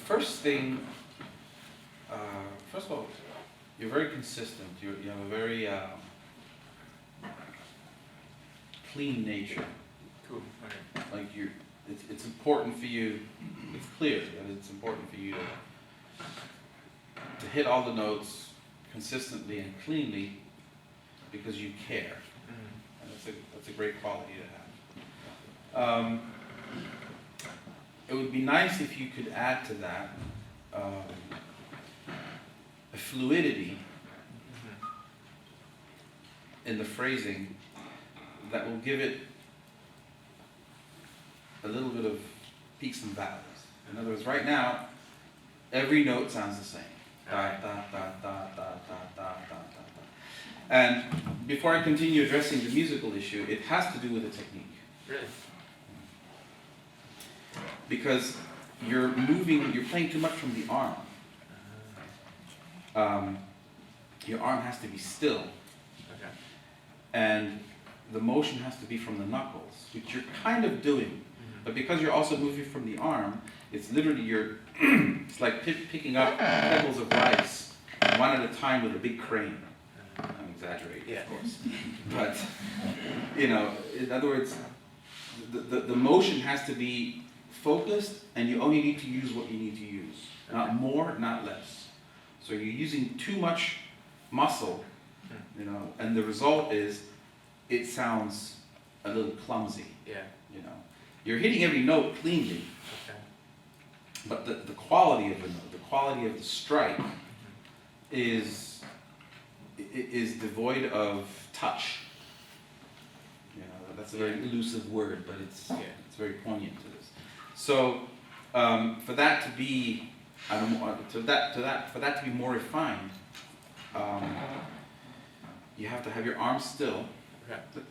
first thing, first of all, you're very consistent. You have a very clean nature. Cool. Okay. Like it's important for you. It's clear that it's important for you to hit all the notes consistently and cleanly because you care, and that's a great quality to have. It would be nice if you could add to that a fluidity in the phrasing that will give it a little bit of peaks and valleys. In other words, right now, every note sounds the same. Da, da, da, da, da, da, da, da, da. And before I continue addressing the musical issue, it has to do with the technique. Really? Because you're playing too much from the arm. Your arm has to be still. Okay. And the motion has to be from the knuckles, which you're kind of doing. But because you're also moving from the arm, it's literally it's like picking up pebbles of rice one at a time with a big crane. I'm exaggerating, of course. But, in other words, the motion has to be focused, and you only need to use what you need to use. Not more, not less. So you're using too much muscle, and the result is it sounds a little clumsy. Yeah. You're hitting every note cleanly, but the quality of the note, the quality of the strike is devoid of touch. That's a very elusive word, but it's very poignant to this. So for that to be for that to be more refined, you have to have your arms still.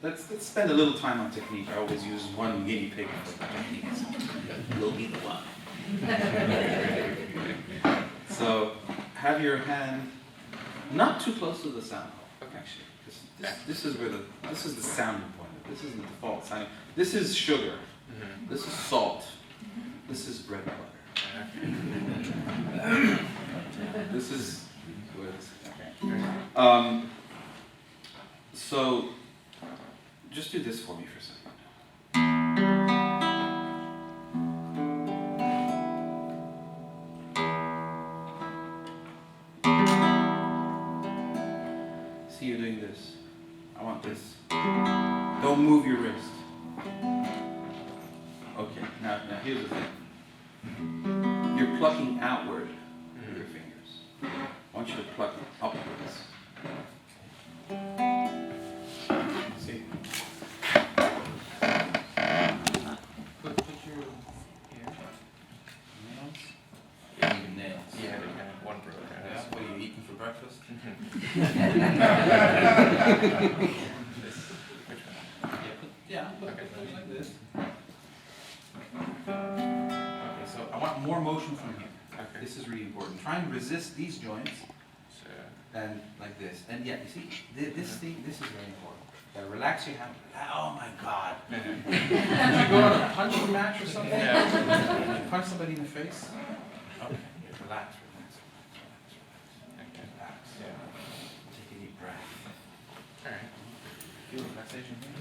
Let's spend a little time on technique. I always use one guinea pig for techniques. You'll be the one. So have your hand not too close to the sound hole, actually. This is the sounding point. This is the default sounding. This is sugar. This is salt. This is bread and butter. This is okay. So just do this for me for a second. See you doing this. I want this. Don't move your wrist. Okay, now here's the thing. You're plucking outward with your fingers. I want you to pluck upwards. See? Put your here. Nails? You need nails. Yeah, they kind of one broke. Yeah. What are you eating for breakfast? Put it like this. Okay, so I want more motion from here. Okay. This is really important. Try and resist these joints. And like this. And yeah, you see, this is very important. Relax your hand. Oh my God. Did you go on a punching match or something? Yeah. Did you punch somebody in the face? Okay, relax. Okay, relax. Yeah. Take a deep breath. All right. Feel relaxation here?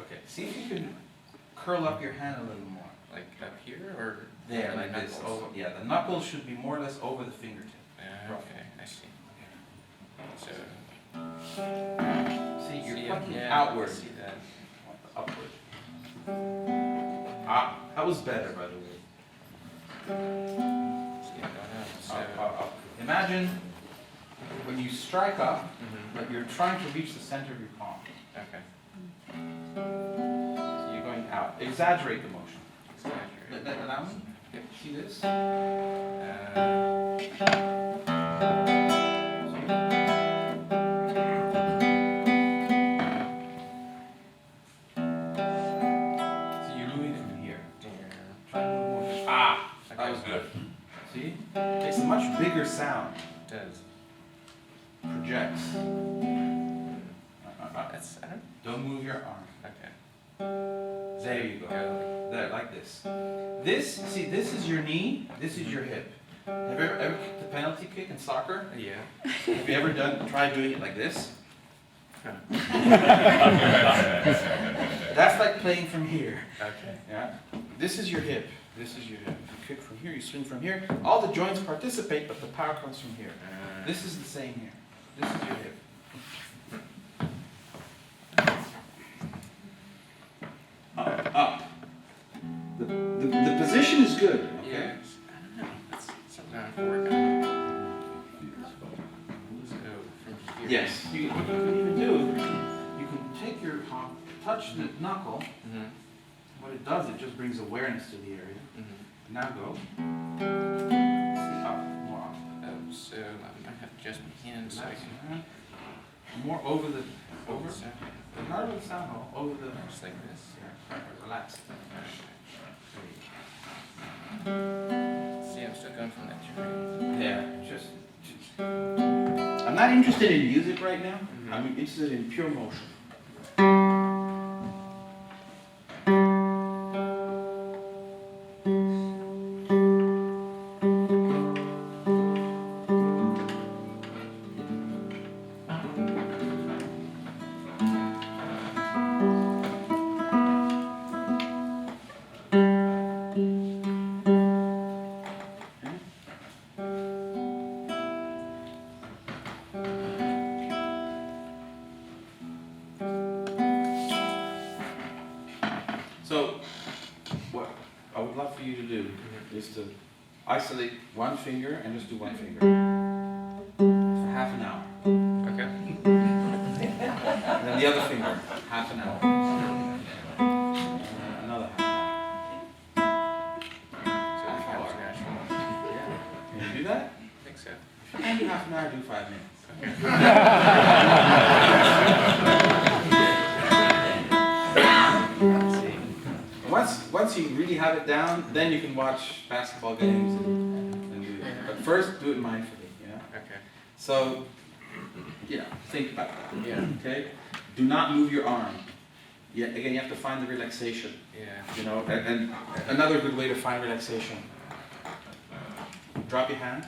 Okay, see if you can curl up your hand a little more. Like up here or there, like this. Oh, yeah, the knuckles should be more or less over the fingertip. Okay, I see. So, see, you're plucking outward. See that. Upward. That was better, by the way. Imagine when you strike up, that you're trying to reach the center of your palm. Okay. So you're going out. Exaggerate the motion. Exaggerate. Allow me? See this? Bigger sound. It does. Projects. That's, I don't. Don't move your arm. Okay. There you go. There, like this. This, see, this is your knee, this is your hip. Have you ever kicked the penalty kick in soccer? Yeah. Have you ever tried doing it like this? That's like playing from here. Okay. Yeah. This is your hip. This is your hip. You kick from here, you swing from here. All the joints participate, but the power comes from here. This is the same here. This is your hip. Up. The position is good. Okay. Yes. I don't know. That's something I have to work on. So from here. Yes. What you can even do, you can take your touch the knuckle. Mm-hmm. What it does, it just brings awareness to the area. Mm-hmm. Now go. Up, more up. So I might have to adjust my hands so I can. More over the Over. So, not over the sound hole, over the just like this. yeah, relax. See, I'm still going from that journey. Yeah, just I'm not interested in music right now. Mhm. I'm interested in pure motion. So, what I would love for you to do is to isolate one finger and just do one finger for half an hour. Okay. And then the other finger, half an hour. Another half an hour. So Half half hour. natural. Yeah. Can you do that? I think so. If you can do half an hour, do 5 minutes. Let's see. Once you really have it down, then you can watch basketball games and do that. But first, do it mindfully, you know? Okay. So, think about that. Yeah. Okay? Do not move your arm. Yeah, again, you have to find the relaxation. Yeah. You know, and another good way to find relaxation. Drop your hand.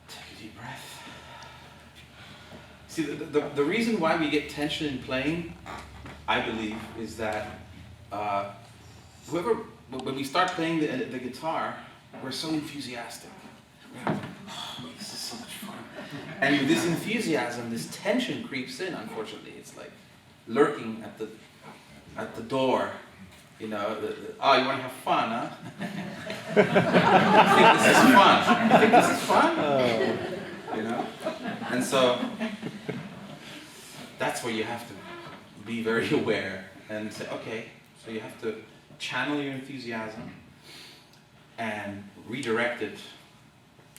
Take a deep breath. See, the reason why we get tension in playing, I believe, is that when we start playing the guitar, we're so enthusiastic. This is so much fun. And with this enthusiasm, this tension creeps in, unfortunately. It's like lurking at the door. You know, oh, you want to have fun, huh? You think this is fun? You think this is fun? You know? And so, that's where you have to be very aware and say, okay, so you have to channel your enthusiasm and redirect it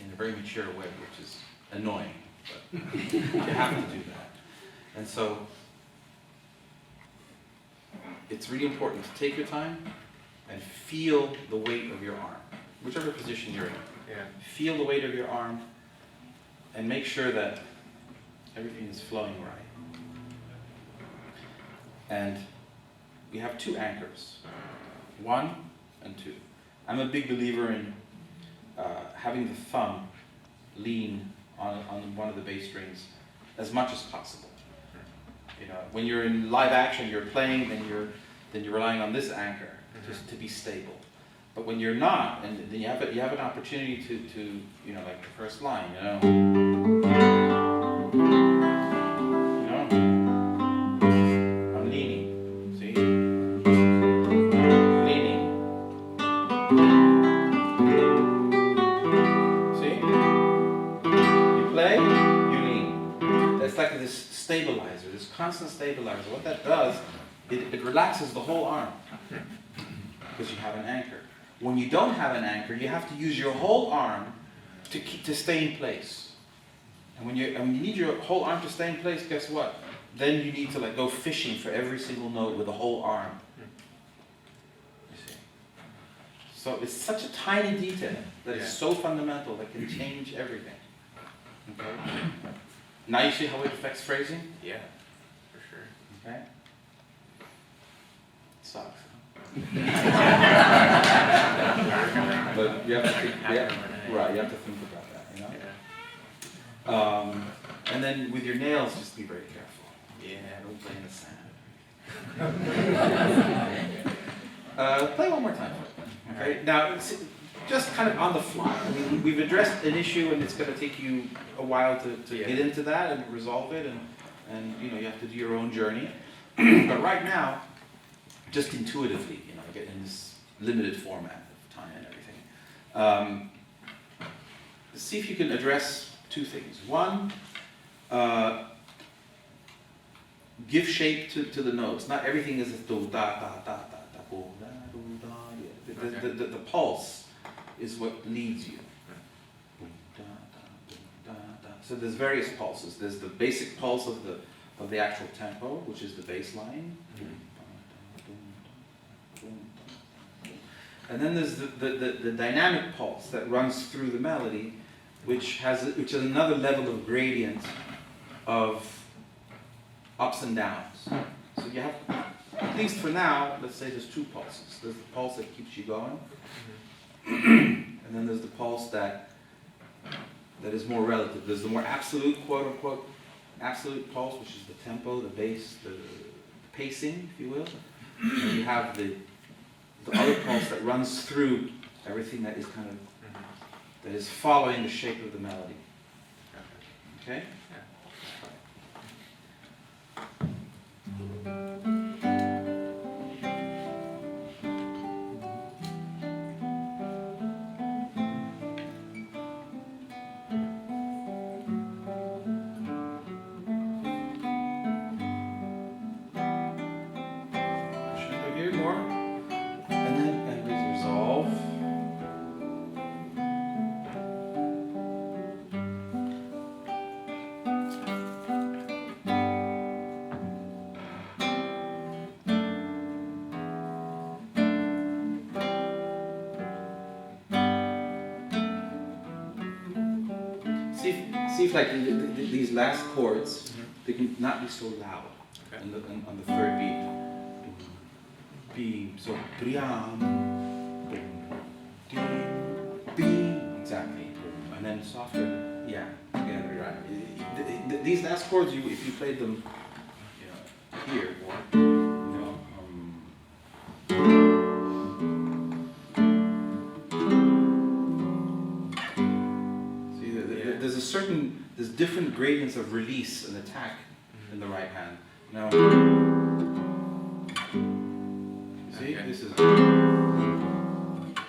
in a very mature way, which is annoying, but you have to do that. And so, it's really important to take your time and feel the weight of your arm, whichever position you're in. Yeah. Feel the weight of your arm and make sure that everything is flowing right. And we have 2 anchors, 1 and 2. I'm a big believer in having the thumb lean on one of the bass strings as much as possible. You know, when you're in live action, you're playing, then you're relying on this anchor just to be stable. But when you're not, and then you have an opportunity to you know, like the first line, you know, I'm leaning, see, leaning, see, you play, you lean. That's like this stabilizer, this constant stabilizer. What that does, it relaxes the whole arm because you have an anchor. When you don't have an anchor, you have to use your whole arm to stay in place. And when you need your whole arm to stay in place, guess what? Then you need to like go fishing for every single note with the whole arm. You see. So it's such a tiny detail that is so fundamental that can change everything. Okay. Now you see how it affects phrasing? Yeah. For sure. Okay. sucks. But you have to think, right, you have to think about that, you know? And then with your nails, just be very careful. Yeah, don't play in the sand. Play one more time. Okay? Now, just kind of on the fly. I mean, we've addressed an issue, and it's going to take you a while to get into that and resolve it, and you know, you have to do your own journey. But right now, just intuitively, you know, get in this limited format of time and everything. See if you can address two things. One, give shape to the notes. Not everything is a do, da, da, da, da, da, bo, da, do, da. The pulse is what leads you. Boom, da, da, boom, da, da. So there's various pulses. There's the basic pulse of the actual tempo, which is the bass line. And then there's the dynamic pulse that runs through the melody, which is another level of gradient of ups and downs. So you have, at least for now, let's say there's two pulses. There's the pulse that keeps you going, and then there's the pulse that is more relative. There's the more absolute, quote unquote, absolute pulse, which is the tempo, the bass, the pacing, if you will. And you have the other pulse that runs through everything that is kind of, that is following the shape of the melody. Okay? See if like these last chords, they can not be so loud on the third beat. So priam, exactly, and then softer. Yeah, right. These last chords, if you played them, you know, here, there's different gradients of release and attack in the right hand. Now, see, this is,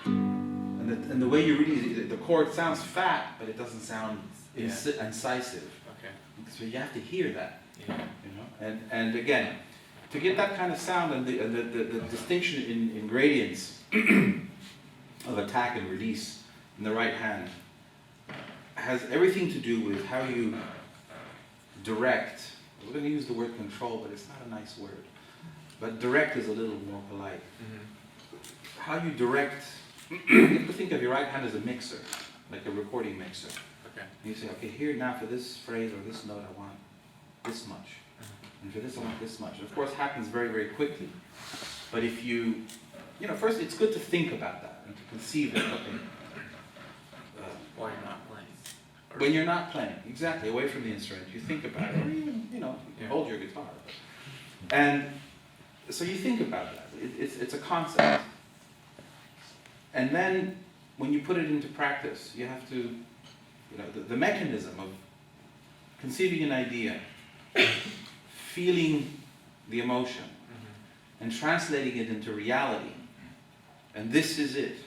and the way you really, the chord sounds fat, but it doesn't sound incisive. Okay. So you have to hear that. Yeah. You know, and again, to get that kind of sound and the distinction in gradients of attack and release in the right hand has everything to do with how you direct. We're going to use the word control, but it's not a nice word. But direct is a little more polite. How you direct, you have to think of your right hand as a mixer, like a recording mixer. Okay. And you say, okay, here now for this phrase or this note I want this much. And for this I want this much. And of course it happens very, very quickly. But if you know, first it's good to think about that and to conceive it. Okay. While you're not playing. When you're not playing, exactly, away from the instrument, you think about it, or even, you know, you hold your guitar. And so you think about that. It's a concept. And then when you put it into practice, you have to, you know, the mechanism of conceiving an idea, feeling the emotion, and translating it into reality. And this is it.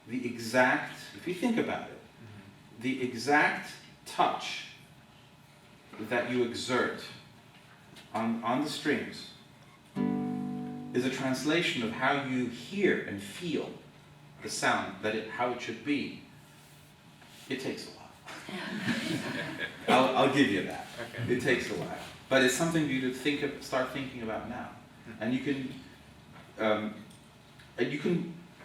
The exact, if you think about it, the exact touch that you exert on the strings is a translation of how you hear and feel the sound, how it should be. It takes a while. I'll give you that. Okay. It takes a while. But it's something for you to start thinking about now. And you can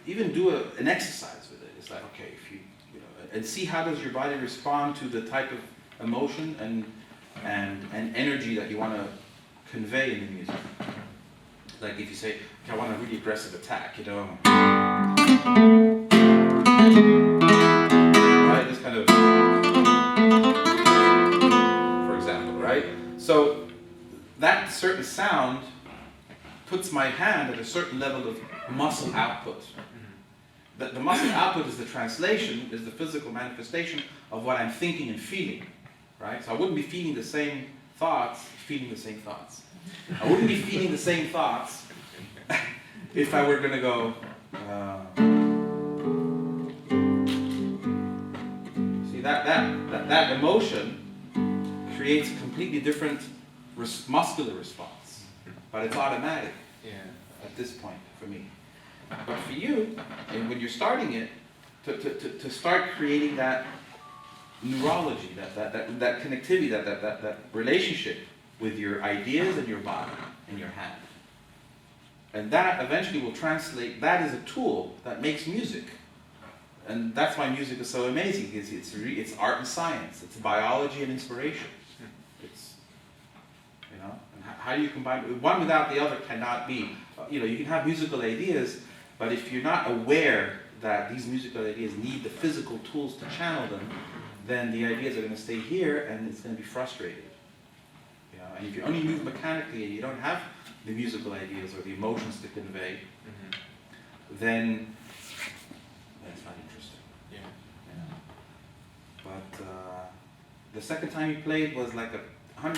even do an exercise with it. It's like, okay, if you know, and see how does your body respond to the type of emotion and energy that you want to convey in the music. Like if you say, okay, I want a really aggressive attack, you know. Right, this kind of, for example, right? So that certain sound puts my hand at a certain level of muscle output. The muscle output is the translation, is the physical manifestation of what I'm thinking and feeling, right? So I wouldn't be feeling the same thoughts, feeling the same thoughts. I wouldn't be feeling the same thoughts if I were going to go, see, that emotion creates a completely different muscular response, but it's automatic at this point for me. But for you, and when you're starting it, to start creating that neurology, that connectivity, that relationship with your ideas and your body and your hand. And that eventually will translate, that is a tool that makes music. And that's why music is so amazing, it's art and science, it's biology and inspiration. It's, you know, and how do you combine, one without the other cannot be. You know, you can have musical ideas, but if you're not aware that these musical ideas need the physical tools to channel them, then the ideas are going to stay here and it's going to be frustrated. You know, and if you only move mechanically and you don't have the musical ideas or the emotions to convey, then that's not interesting. Yeah. But the second time you played was like a 150%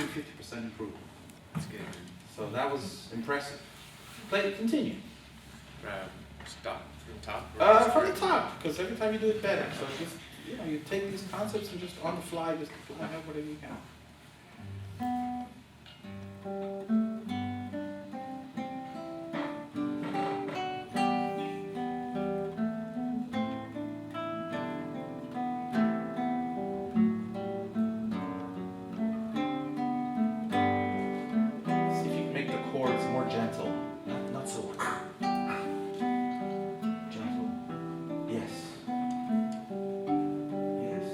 improvement. That's good. So that was impressive. Play, continue. Stop from the top? From the top, because every time you do it better. So just, you know, you take these concepts and just on the fly, just fly out whatever you can. See if you can make the chords more gentle, not so gentle. Yes. Yes.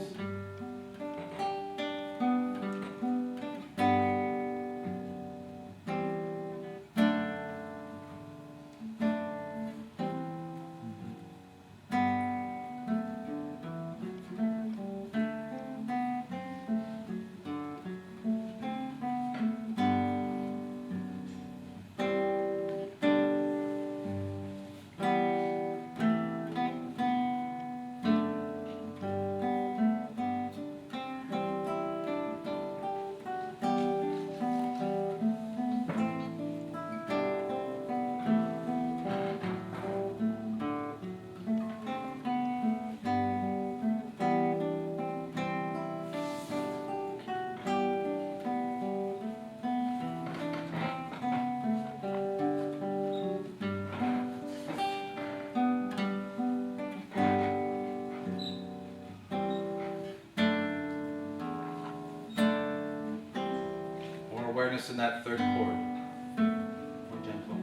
Awareness in that third chord. More gentle.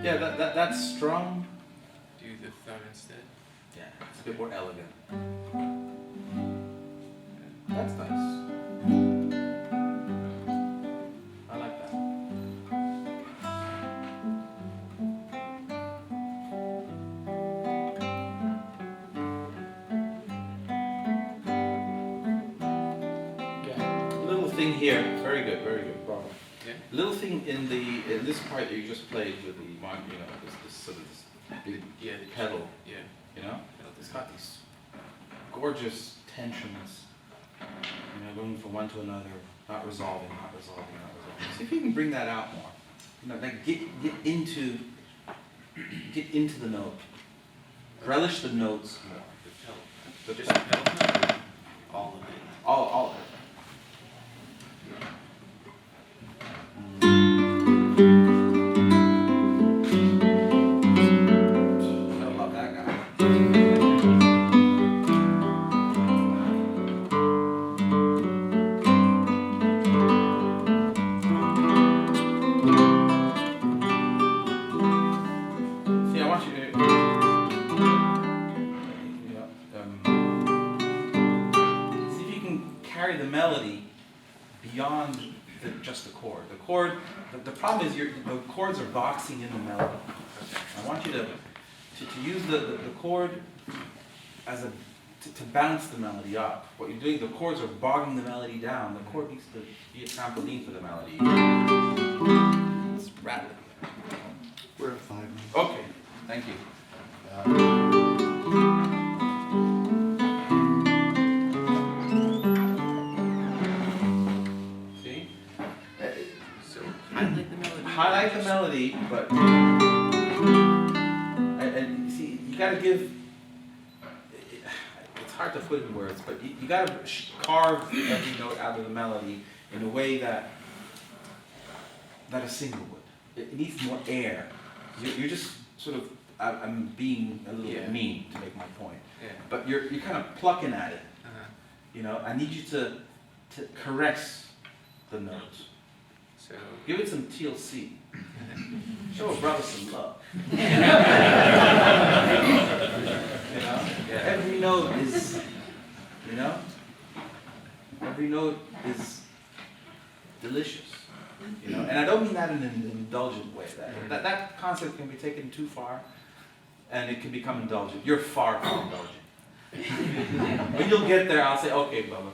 Yeah, that's strong. Do the thumb instead? Yeah, it's a bit more elegant. That's nice. I like that. Yeah. Little thing here. Very good. Bravo. Yeah. Little thing in this part that you just played with the one, you know, this sort of this big The pedal. Yeah. You know, it's got these gorgeous tensions. You know, going from one to another, not resolving. See if you can bring that out more. You know, like get into the note. Relish the notes more. The pedal. Just the pedal? All of it. All of it. I love that guy. chord, the problem is the chords are boxing in the melody. I want you to use the chord as to bounce the melody up. What you're doing, the chords are bogging the melody down. The chord needs to be a trampoline for the melody. It's rattling. We're at 5 minutes. Okay, thank you. See? So highlight the melody. Highlight the melody, but and you see, you gotta give. It's hard to put in words, but you gotta carve every note out of the melody in a way that a singer would. It needs more air. You're just sort of. I'm being a little bit mean to make my point, but you're kind of plucking at it. You know, I need you to caress the notes. So Give it some TLC. Show a brother some love. Every note is, every note is delicious. And I don't mean that in an indulgent way. That concept can be taken too far, and it can become indulgent. You're far from indulgent. When you'll get there, I'll say, okay, Bubba,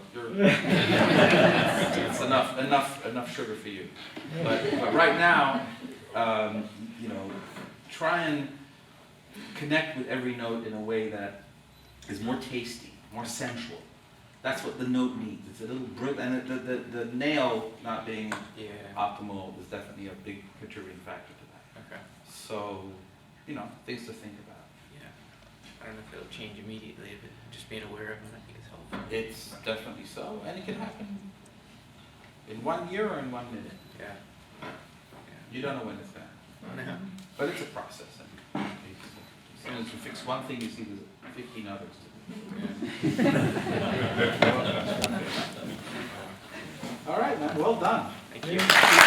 it's enough sugar for you. But right now, try and connect with every note in a way that is more tasty, more sensual. That's what the note needs. It's a little brilliant, and the nail not being optimal is definitely a big contributing factor to that. Okay. So, things to think about. I don't know if it'll change immediately, but just being aware of it, I think is helpful. It's definitely so, and it can happen in 1 year or in 1 minute. Yeah. You don't know when it's going to happen. No. But it's a process. And as soon as you fix one thing, you see there's 15 others to do. All right, man. Well done. Thank you.